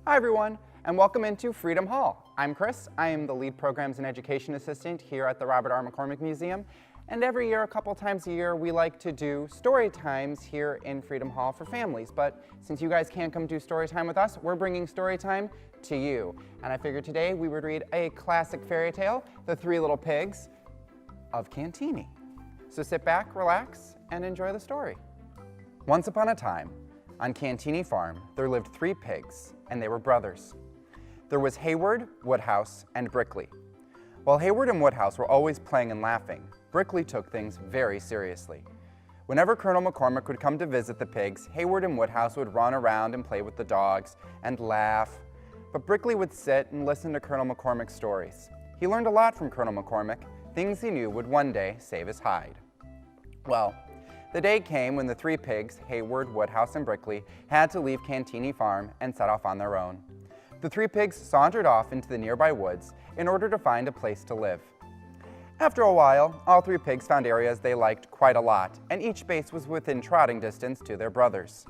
Hi everyone, and welcome into Freedom Hall. I'm Chris. I am the lead programs and education assistant here at the Robert R. McCormick Museum. And every year, a couple times a year, we like to do story times here in Freedom Hall for families. But since you guys can't come do story time with us, we're bringing story time to you. And I figured today we would read a classic fairy tale, The Three Little Pigs of Cantigny. So sit back, relax, and enjoy the story. Once upon a time, on Cantigny Farm, there lived 3 pigs, and they were brothers. There was Hayward, Woodhouse, and Brickley. While Hayward and Woodhouse were always playing and laughing, Brickley took things very seriously. Whenever Colonel McCormick would come to visit the pigs, Hayward and Woodhouse would run around and play with the dogs and laugh. But Brickley would sit and listen to Colonel McCormick's stories. He learned a lot from Colonel McCormick, things he knew would one day save his hide. Well, the day came when the 3 pigs, Hayward, Woodhouse, and Brickley, had to leave Cantigny Farm and set off on their own. The 3 pigs sauntered off into the nearby woods in order to find a place to live. After a while, all 3 pigs found areas they liked quite a lot, and each base was within trotting distance to their brothers.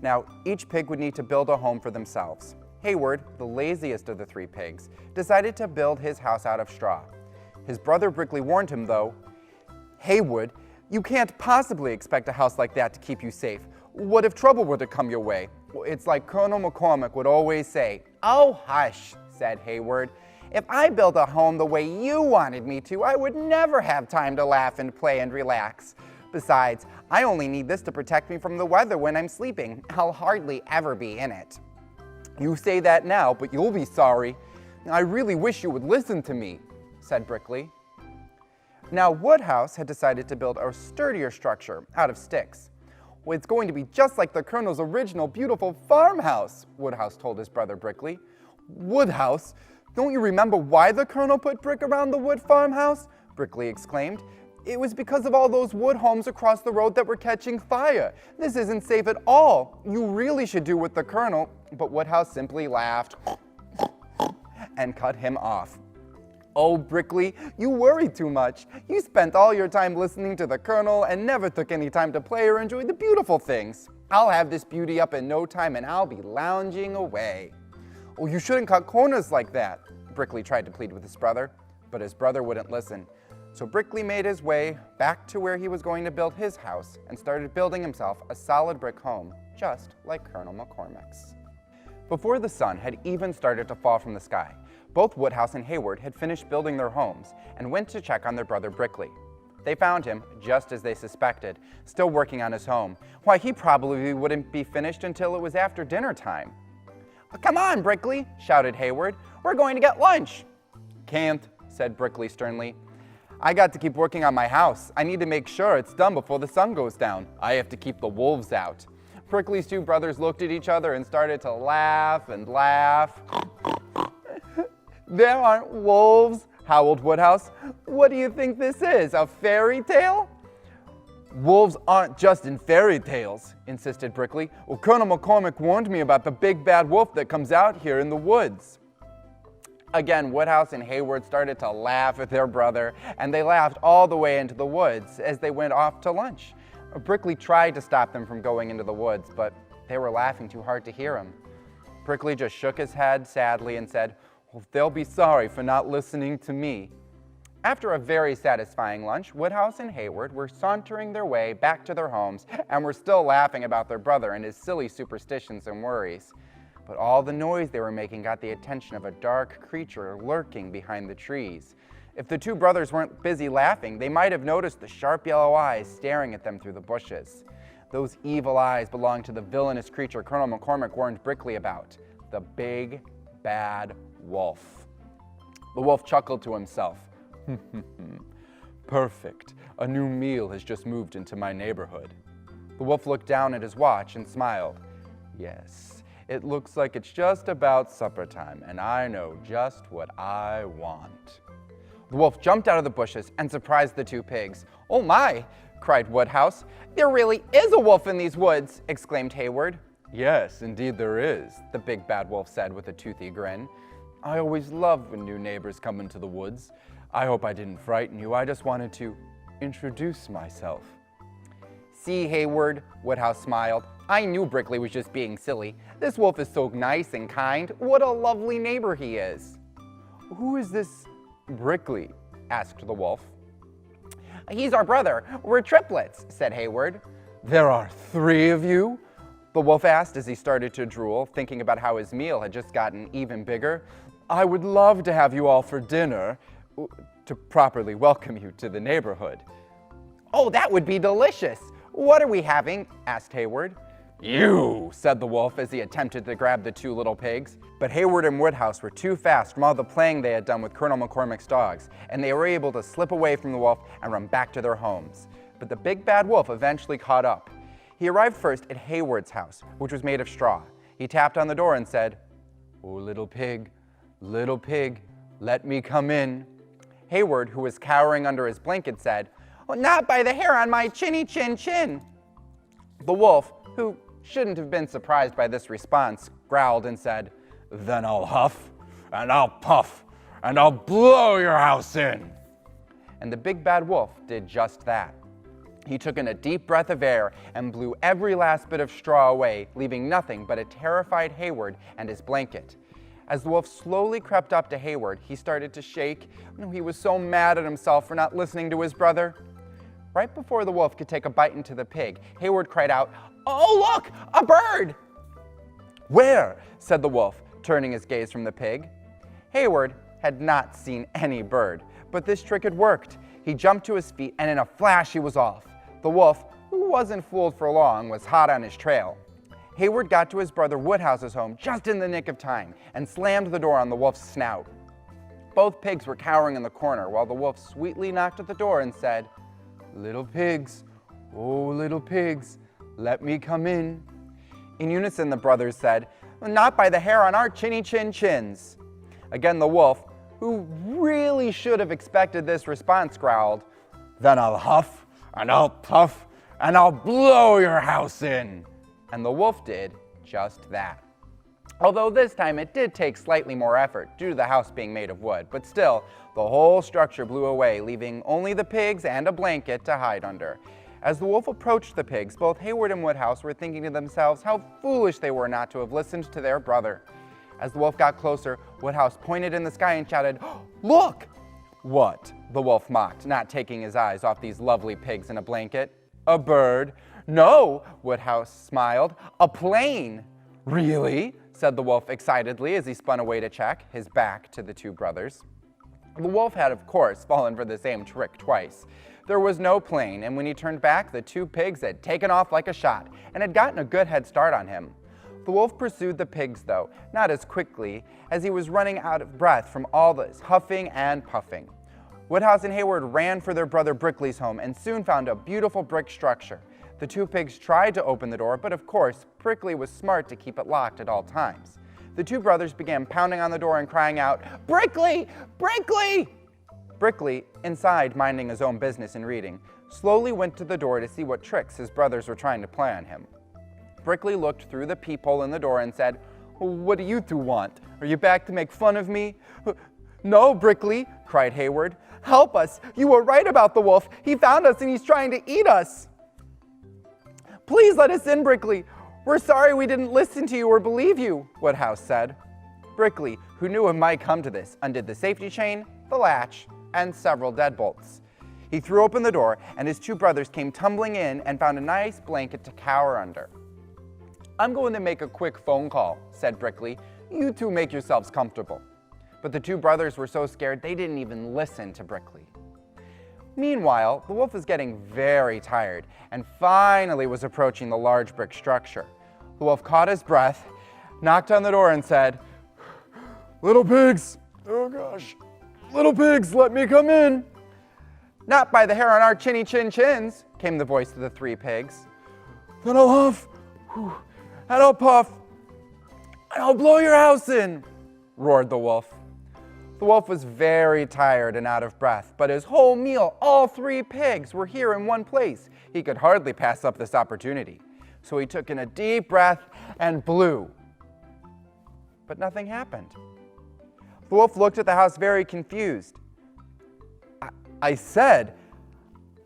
Now, each pig would need to build a home for themselves. Hayward, the laziest of the 3 pigs, decided to build his house out of straw. His brother Brickley warned him, though, "Hayward, you can't possibly expect a house like that to keep you safe. What if trouble were to come your way?" It's like Colonel McCormick would always say. "Oh, hush," said Hayward. "If I built a home the way you wanted me to, I would never have time to laugh and play and relax. Besides, I only need this to protect me from the weather when I'm sleeping. I'll hardly ever be in it." "You say that now, but you'll be sorry. I really wish you would listen to me," said Brickley. Now, Woodhouse had decided to build a sturdier structure out of sticks. "Well, it's going to be just like the Colonel's original beautiful farmhouse," Woodhouse told his brother Brickley. "Woodhouse? Don't you remember why the Colonel put brick around the wood farmhouse?" Brickley exclaimed. "It was because of all those wood homes across the road that were catching fire. This isn't safe at all. You really should do what the Colonel..." But Woodhouse simply laughed and cut him off. "Oh, Brickley, you worry too much. You spent all your time listening to the Colonel and never took any time to play or enjoy the beautiful things. I'll have this beauty up in no time and I'll be lounging away." "Oh, you shouldn't cut corners like that," Brickley tried to plead with his brother, but his brother wouldn't listen. So Brickley made his way back to where he was going to build his house and started building himself a solid brick home, just like Colonel McCormick's. Before the sun had even started to fall from the sky, both Woodhouse and Hayward had finished building their homes and went to check on their brother Brickley. They found him, just as they suspected, still working on his home. Why, he probably wouldn't be finished until it was after dinner time. "Come on, Brickley," shouted Hayward. "We're going to get lunch." "Can't," said Brickley sternly. "I got to keep working on my house. I need to make sure it's done before the sun goes down. I have to keep the wolves out." Brickley's 2 brothers looked at each other and started to laugh and laugh. "There aren't wolves," howled Woodhouse. "What do you think this is, a fairy tale?" "Wolves aren't just in fairy tales," insisted Brickley. "Well, Colonel McCormick warned me about the big bad wolf that comes out here in the woods." Again, Woodhouse and Hayward started to laugh at their brother, and they laughed all the way into the woods as they went off to lunch. Brickley tried to stop them from going into the woods, but they were laughing too hard to hear him. Brickley just shook his head sadly and said, "Well, they'll be sorry for not listening to me." After a very satisfying lunch, Woodhouse and Hayward were sauntering their way back to their homes and were still laughing about their brother and his silly superstitions and worries. But all the noise they were making got the attention of a dark creature lurking behind the trees. If the 2 brothers weren't busy laughing, they might have noticed the sharp yellow eyes staring at them through the bushes. Those evil eyes belonged to the villainous creature Colonel McCormick warned Brickley about, the big bad wolf. The wolf chuckled to himself. "Perfect. A new meal has just moved into my neighborhood." The wolf looked down at his watch and smiled. "Yes, it looks like it's just about supper time, and I know just what I want." The wolf jumped out of the bushes and surprised the 2 pigs. "Oh my!" cried Woodhouse. "There really is a wolf in these woods!" exclaimed Hayward. "Yes, indeed there is," the big bad wolf said with a toothy grin. "I always love when new neighbors come into the woods. I hope I didn't frighten you. I just wanted to introduce myself." See, Hayward, Woodhouse smiled. I knew Brickley was just being silly. This wolf is so nice and kind. What a lovely neighbor he is. Who is this Brickley? Asked the wolf. He's our brother. We're triplets, said Hayward. There are 3 of you? The wolf asked as he started to drool, thinking about how his meal had just gotten even bigger. I would love to have you all for dinner to properly welcome you to the neighborhood. Oh, that would be delicious. What are we having? Asked Hayward. You, said the wolf as he attempted to grab the 2 little pigs. But Hayward and Woodhouse were too fast from all the playing they had done with Colonel McCormick's dogs, and they were able to slip away from the wolf and run back to their homes. But the big bad wolf eventually caught up. He arrived first at Hayward's house, which was made of straw. He tapped on the door and said, Oh, little pig, let me come in. Hayward, who was cowering under his blanket, said, Oh, not by the hair on my chinny chin chin. The wolf, who shouldn't have been surprised by this response, growled and said, Then I'll huff, and I'll puff, and I'll blow your house in. And the big bad wolf did just that. He took in a deep breath of air and blew every last bit of straw away, leaving nothing but a terrified Hayward and his blanket. As the wolf slowly crept up to Hayward, he started to shake. He was so mad at himself for not listening to his brother. Right before the wolf could take a bite into the pig, Hayward cried out, Oh, look, a bird! Where? Said the wolf, turning his gaze from the pig. Hayward had not seen any bird, but this trick had worked. He jumped to his feet, and in a flash he was off. The wolf, who wasn't fooled for long, was hot on his trail. Hayward got to his brother Woodhouse's home just in the nick of time and slammed the door on the wolf's snout. Both pigs were cowering in the corner while the wolf sweetly knocked at the door and said, Little pigs, oh little pigs, let me come in. In unison, the brothers said, Not by the hair on our chinny chin chins. Again, the wolf, who really should have expected this response, growled, Then I'll huff, and I'll puff, and I'll blow your house in. And the wolf did just that. Although this time it did take slightly more effort due to the house being made of wood, but still, the whole structure blew away, leaving only the pigs and a blanket to hide under. As the wolf approached the pigs, both Hayward and Woodhouse were thinking to themselves how foolish they were not to have listened to their brother. As the wolf got closer, Woodhouse pointed in the sky and shouted, Look! What? The wolf mocked, not taking his eyes off these lovely pigs in a blanket. A bird? No, Woodhouse smiled. A plane. Really? Said the wolf excitedly as he spun away to check, his back to the 2 brothers. The wolf had, of course, fallen for the same trick twice. There was no plane, and when he turned back, the 2 pigs had taken off like a shot and had gotten a good head start on him. The wolf pursued the pigs, though, not as quickly, as he was running out of breath from all this huffing and puffing. Woodhouse and Hayward ran for their brother Brickley's home and soon found a beautiful brick structure. The 2 pigs tried to open the door, but of course, Brickley was smart to keep it locked at all times. The 2 brothers began pounding on the door and crying out, Brickley! Brickley! Brickley, inside minding his own business and reading, slowly went to the door to see what tricks his brothers were trying to play on him. Brickley looked through the peephole in the door and said, What do you 2 want? Are you back to make fun of me? No, Brickley, cried Hayward. Help us! You were right about the wolf. He found us and he's trying to eat us. Please let us in, Brickley. We're sorry we didn't listen to you or believe you, Woodhouse said. Brickley, who knew it might come to this, undid the safety chain, the latch, and several deadbolts. He threw open the door, and his 2 brothers came tumbling in and found a nice blanket to cower under. I'm going to make a quick phone call, said Brickley. You 2 make yourselves comfortable. But the 2 brothers were so scared they didn't even listen to Brickley. Meanwhile, the wolf was getting very tired and finally was approaching the large brick structure. The wolf caught his breath, knocked on the door and said, Little pigs, oh gosh, little pigs, let me come in. Not by the hair on our chinny chin chins, came the voice of the 3 pigs. Then I'll huff, and I'll puff, and I'll blow your house in, roared the wolf. The wolf was very tired and out of breath, but his whole meal, all 3 pigs, were here in one place. He could hardly pass up this opportunity. So he took in a deep breath and blew. But nothing happened. The wolf looked at the house very confused. I said,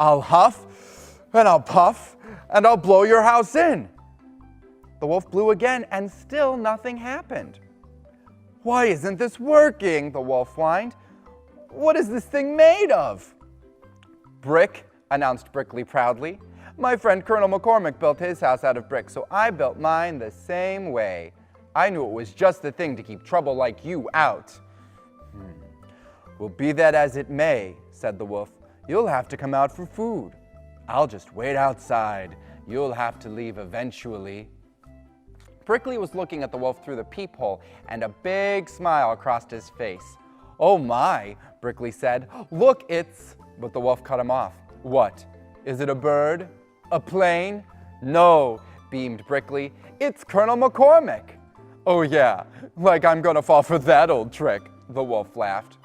I'll huff, and I'll puff, and I'll blow your house in." The wolf blew again, and still nothing happened. "Why isn't this working?" the wolf whined. "What is this thing made of?" "Brick," announced Brickley proudly. "My friend Colonel McCormick built his house out of brick, so I built mine the same way. I knew it was just the thing to keep trouble like you out." "Well, be that as it may," said the wolf. "You'll have to come out for food. I'll just wait outside. You'll have to leave eventually." Brickley was looking at the wolf through the peephole, and a big smile crossed his face. "Oh my," Brickley said. "Look, it's—" But the wolf cut him off. "What? Is it a bird? A plane?" "No," beamed Brickley. "It's Colonel McCormick." "Oh yeah, like I'm gonna fall for that old trick," the wolf laughed.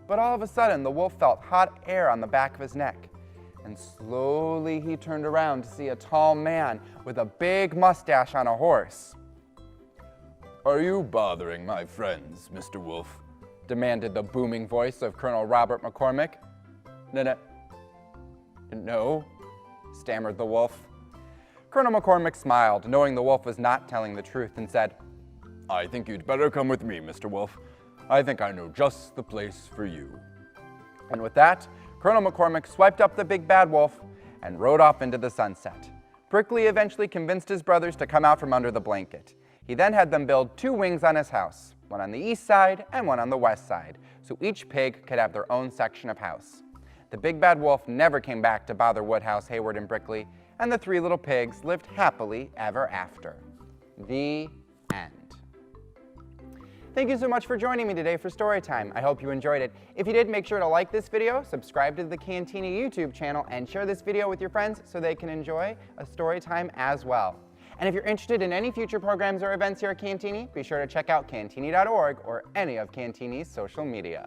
But all of a sudden, the wolf felt hot air on the back of his neck. And slowly he turned around to see a tall man with a big mustache on a horse. "Are you bothering my friends, Mr. Wolf?" demanded the booming voice of Colonel Robert McCormick. No, stammered the wolf. Colonel McCormick smiled, knowing the wolf was not telling the truth, and said, "I think you'd better come with me, Mr. Wolf. I think I know just the place for you." And with that, Colonel McCormick swiped up the big bad wolf and rode off into the sunset. Brickley eventually convinced his brothers to come out from under the blanket. He then had them build 2 wings on his house, one on the east side and one on the west side, so each pig could have their own section of house. The big bad wolf never came back to bother Woodhouse, Hayward, and Brickley, and the 3 little pigs lived happily ever after. The end. Thank you so much for joining me today for Storytime. I hope you enjoyed it. If you did, make sure to like this video, subscribe to the Cantigny YouTube channel, and share this video with your friends so they can enjoy a Storytime as well. And if you're interested in any future programs or events here at Cantigny, be sure to check out cantigny.org or any of Cantigny's social media.